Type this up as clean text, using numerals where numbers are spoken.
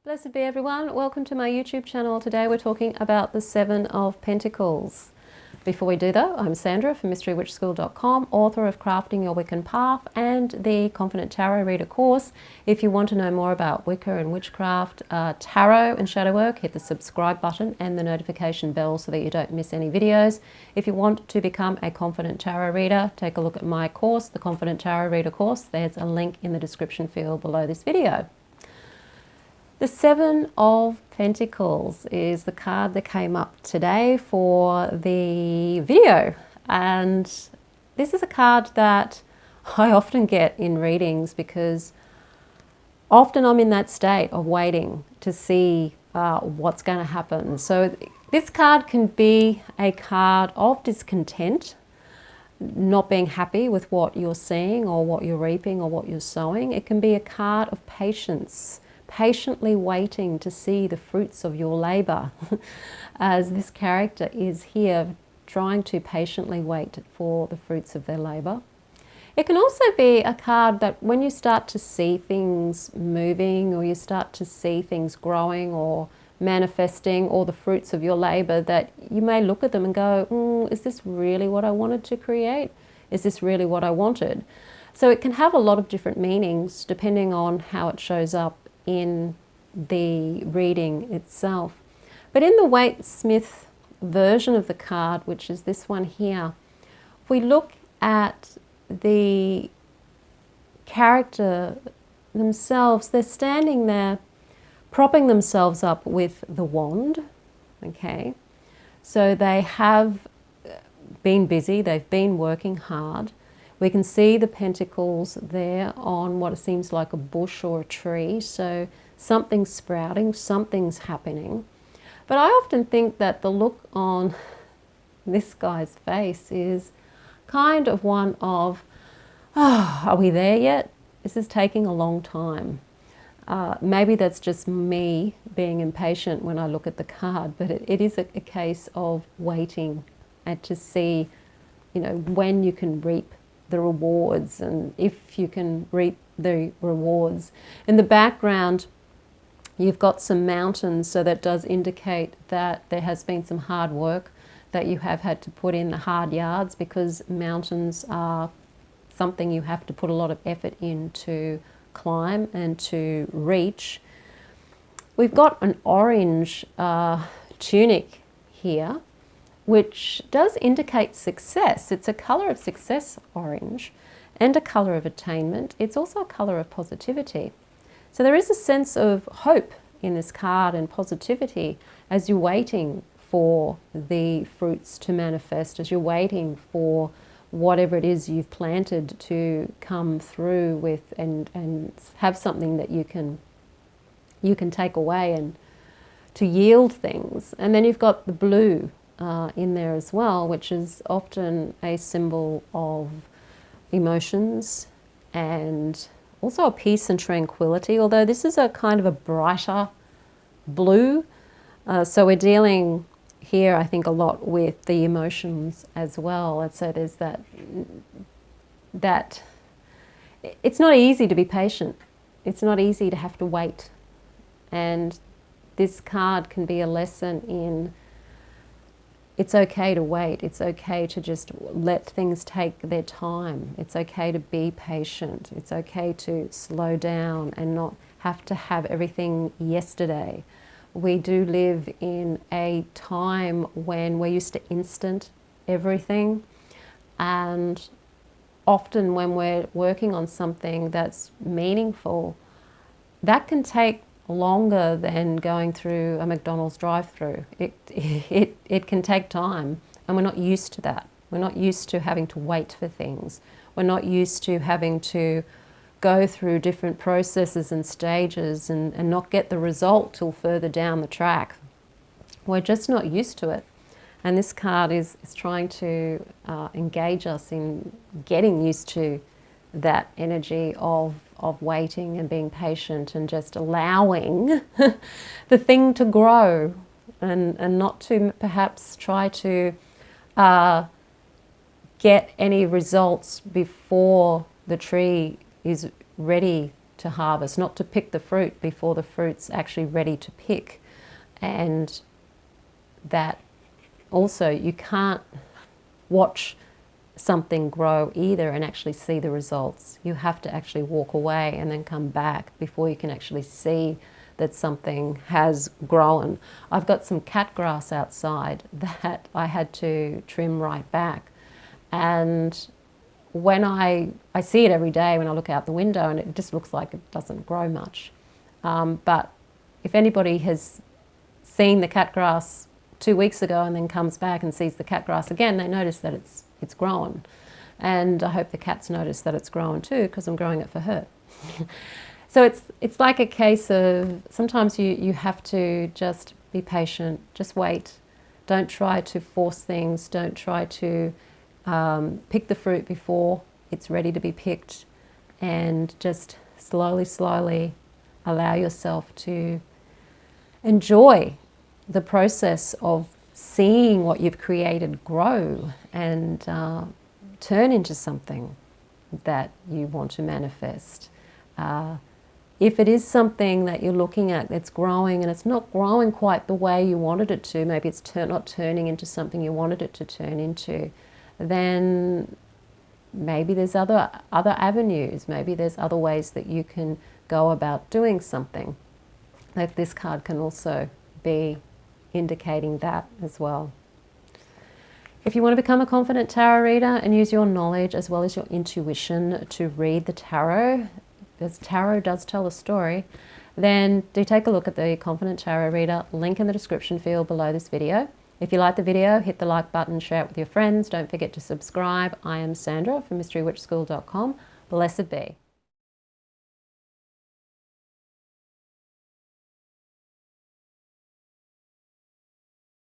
Blessed be everyone. Welcome to my YouTube channel. Today we're talking about the Seven of Pentacles. Before we do though, I'm Sandra from mysterywitchschool.com, author of Crafting Your Wiccan Path and the Confident Tarot Reader course. If you want to know more about Wicca and Witchcraft, Tarot and Shadow Work, hit the subscribe button and the notification bell so that you don't miss any videos. If you want to become a Confident Tarot Reader, take a look at my course, the Confident Tarot Reader course. There's a link in the description field below this video. The Seven of Pentacles is the card that came up today for the video, and this is a card that I often get in readings because often I'm in that state of waiting to see what's going to happen. So this card can be a card of discontent, not being happy with what you're seeing or what you're reaping or what you're sowing. It can be a card of patience, patiently waiting to see the fruits of your labor, as this character is here trying to patiently wait for the fruits of their labor. It can also be a card that when you start to see things moving, or you start to see things growing or manifesting, or the fruits of your labor, that you may look at them and go, is this really what I wanted to create? Is this really what I wanted? So it can have a lot of different meanings depending on how it shows up in the reading itself. But in the Waite-Smith version of the card, which is this one here, if we look at the character themselves, they're standing there propping themselves up with the wand. Okay, so they have been busy, they've been working hard. We can see the pentacles there on what seems like a bush or a tree. So something's sprouting, something's happening. But I often think that the look on this guy's face is kind of one of, are we there yet? This is taking a long time. Maybe that's just me being impatient when I look at the card, but it is a case of waiting and to see, when you can reap the rewards, and if you can reap the rewards. In the background you've got some mountains, so that does indicate that there has been some hard work that you have had to put in, the hard yards, because mountains are something you have to put a lot of effort in to climb and to reach. We've got an orange tunic here, which does indicate success. It's a color of success, orange, and a color of attainment. It's also a color of positivity. So there is a sense of hope in this card and positivity as you're waiting for the fruits to manifest, as you're waiting for whatever it is you've planted to come through with and have something that you can take away and to yield things. And then you've got the blue in there as well, which is often a symbol of emotions and also a peace and tranquility, although this is a kind of a brighter blue. So we're dealing here, I think, a lot with the emotions as well. And so there's that it's not easy to be patient. It's not easy to have to wait. And this card can be a lesson in it's okay to wait. It's okay to just let things take their time. It's okay to be patient. It's okay to slow down and not have to have everything yesterday. We do live in a time when we're used to instant everything, and often when we're working on something that's meaningful, that can take longer than going through a McDonald's drive-through. It can take time, and we're not used to that. We're not used to having to wait for things. We're not used to having to go through different processes and stages and not get the result till further down the track. We're just not used to it. And this card is trying to engage us in getting used to that energy of waiting and being patient and just allowing the thing to grow and not to perhaps try to get any results before the tree is ready to harvest, not to pick the fruit before the fruit's actually ready to pick. And that also, you can't watch something grow either and actually see the results. You have to actually walk away and then come back before you can actually see that something has grown. I've got some cat grass outside that I had to trim right back. And when I see it every day when I look out the window, and it just looks like it doesn't grow much. But if anybody has seen the cat grass 2 weeks ago and then comes back and sees the cat grass again, they notice that it's grown. And I hope the cats notice that it's grown too, because I'm growing it for her. So it's like a case of sometimes you have to just be patient, just wait. Don't try to force things. Don't try to pick the fruit before it's ready to be picked, and just slowly allow yourself to enjoy the process of seeing what you've created grow and turn into something that you want to manifest. If it is something that you're looking at that's growing and it's not growing quite the way you wanted it to, maybe it's not turning into something you wanted it to turn into, then maybe there's other avenues, maybe there's other ways that you can go about doing something. Like this card can also be indicating that as well. If you want to become a confident tarot reader and use your knowledge as well as your intuition to read the tarot, because tarot does tell a story, then do take a look at the Confident Tarot Reader, link in the description field below this video. If you like the video, hit the like button, share it with your friends. Don't forget to subscribe. I am Sandra from mysterywitchschool.com. Blessed be.